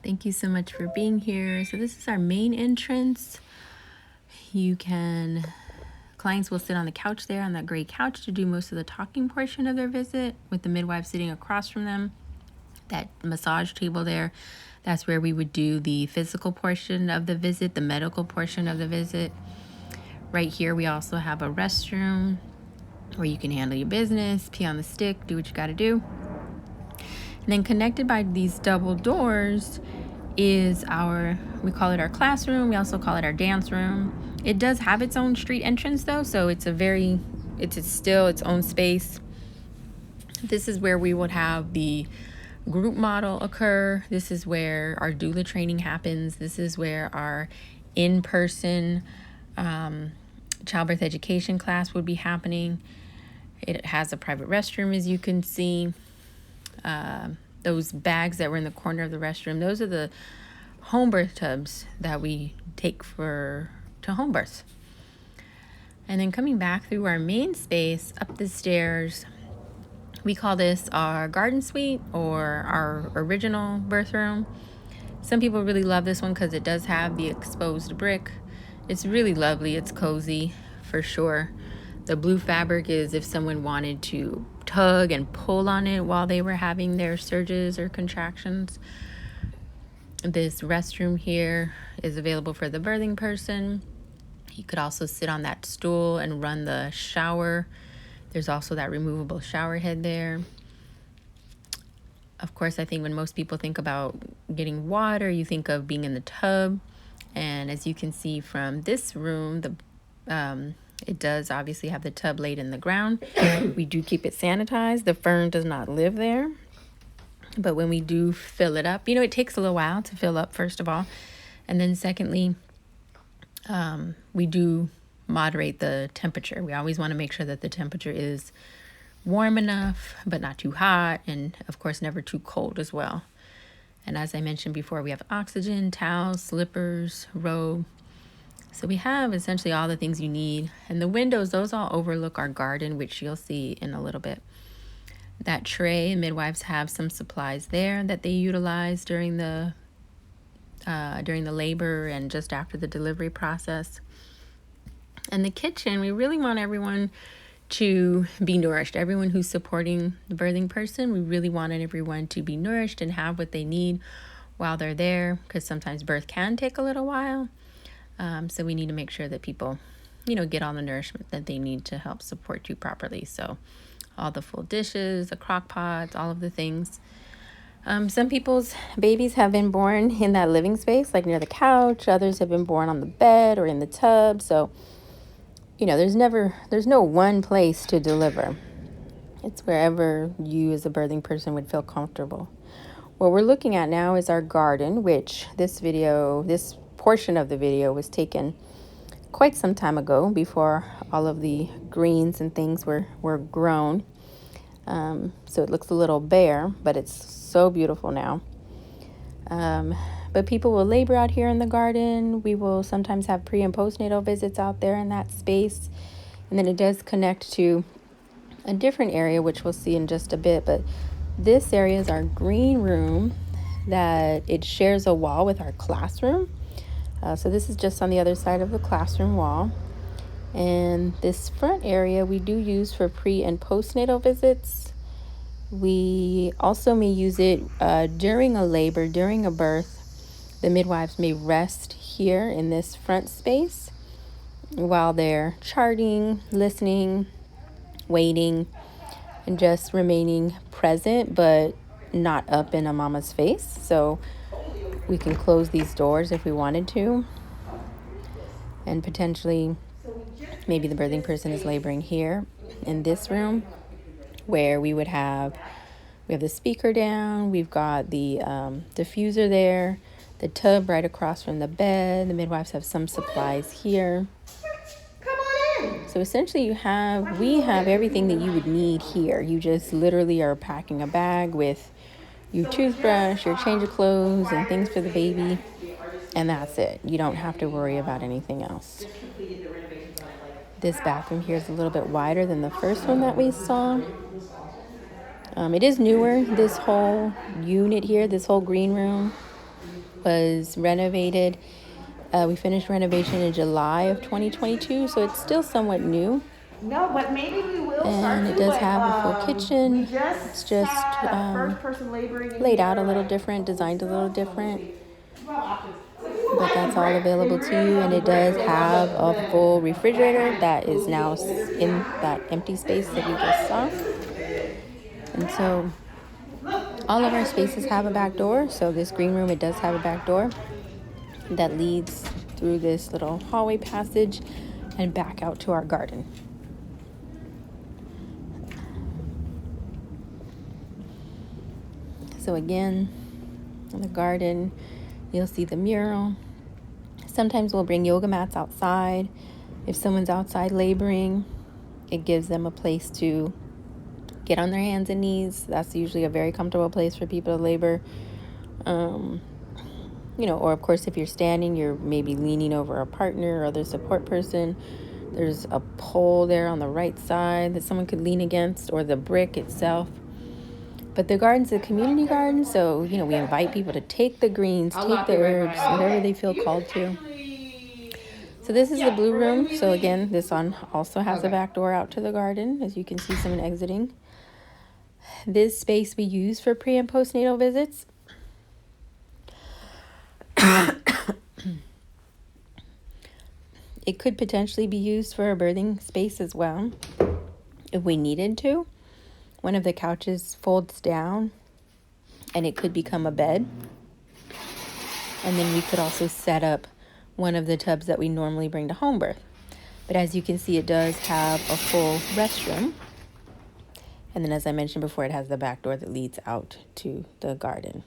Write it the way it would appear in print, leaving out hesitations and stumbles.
Thank you so much for being here. So this is our main entrance. Clients will sit on the couch there, on that gray couch, to do most of the talking portion of their visit, with the midwife sitting across from them. That massage table there, that's where we would do the physical portion of the visit, the medical portion of the visit. Right here, we also have a restroom where you can handle your business, pee on the stick, do what you got to do. And then connected by these double doors is we call it our classroom. We also call it our dance room. It does have its own street entrance though, so it's still its own space. This is where we would have the group model occur. This is where our doula training happens. This is where our in-person childbirth education class would be happening. It has a private restroom, as you can see. Those bags that were in the corner of the restroom, those are the home birth tubs that we take to home births. And then coming back through our main space, up the stairs, we call this our garden suite or our original birth room. Some people really love this one because it does have the exposed brick. It's really lovely. It's cozy for sure. The blue fabric is if someone wanted to tug and pull on it while they were having their surges or contractions. This restroom here is available for the birthing person. You could also sit on that stool and run the shower. There's also that removable shower head there. Of course, I think when most people think about getting water, you think of being in the tub. And as you can see from this room, it does obviously have the tub laid in the ground. We do keep it sanitized. The fern does not live there. But when we do fill it up, it takes a little while to fill up, first of all. And then secondly, we do moderate the temperature. We always want to make sure that the temperature is warm enough, but not too hot. And of course, never too cold as well. And as I mentioned before, we have oxygen, towels, slippers, robe. So we have essentially all the things you need. And the windows, those all overlook our garden, which you'll see in a little bit. That tray, midwives have some supplies there that they utilize during the labor and just after the delivery process. And the kitchen, we really want everyone to be nourished. Everyone who's supporting the birthing person, we really wanted everyone to be nourished and have what they need while they're there, because sometimes birth can take a little while. So we need to make sure that people, get all the nourishment that they need to help support you properly. So all the full dishes, the crock pots, all of the things. Some people's babies have been born in that living space, like near the couch. Others have been born on the bed or in the tub. So, there's no one place to deliver. It's wherever you as a birthing person would feel comfortable. What we're looking at now is our garden, which this portion of the video was taken quite some time ago, before all of the greens and things were grown. So it looks a little bare, but it's so beautiful now. But people will labor out here in the garden. We will sometimes have pre- and postnatal visits out there in that space. And then it does connect to a different area, which we'll see in just a bit. But this area is our green room that it shares a wall with our classroom. So this is just on the other side of the classroom wall. And this front area we do use for pre- and postnatal visits. We also may use it during a labor, during a birth. The midwives may rest here in this front space while they're charting, listening, waiting, and just remaining present, but not up in a mama's face. So we can close these doors if we wanted to. And potentially, maybe the birthing person is laboring here in this room, where we have the speaker down, we've got the diffuser there, the tub right across from the bed. The midwives have some supplies here. Come on in. So essentially we have everything that you would need here. You just literally are packing a bag with your toothbrush, your change of clothes, and things for the baby, and that's it. You don't have to worry about anything else. This bathroom here is a little bit wider than the first one that we saw. It is newer, this whole unit here, this whole green room. was renovated. We finished renovation in July of 2022, so it's still somewhat new. No, but maybe we will start And to. it does But have a full we kitchen. It's just just had a first person laboring in laid out a here, little like, different, designed a little different. Well, But I can that's all break. They available to really you, love and the it brick. does They love have a full that refrigerator kind that of is old now school. in that empty space that you just saw. And so all of our spaces have a back door. So this green room, it does have a back door that leads through this little hallway passage and back out to our garden. So again, in the garden, you'll see the mural. Sometimes we'll bring yoga mats outside. If someone's outside laboring, it gives them a place to get on their hands and knees. That's usually a very comfortable place for people to labor. Or of course, if you're standing, you're maybe leaning over a partner or other support person. There's a pole there on the right side that someone could lean against, or the brick itself. But the garden's a community garden, so, we invite people to take the greens, take the herbs, whatever they feel called to. So this is the blue room. So again, this one also has a back door out to the garden, as you can see someone exiting. This space we use for pre- and postnatal visits. It could potentially be used for a birthing space as well, if we needed to. One of the couches folds down, and it could become a bed. And then we could also set up one of the tubs that we normally bring to home birth. But as you can see, it does have a full restroom. And then, as I mentioned before, it has the back door that leads out to the garden.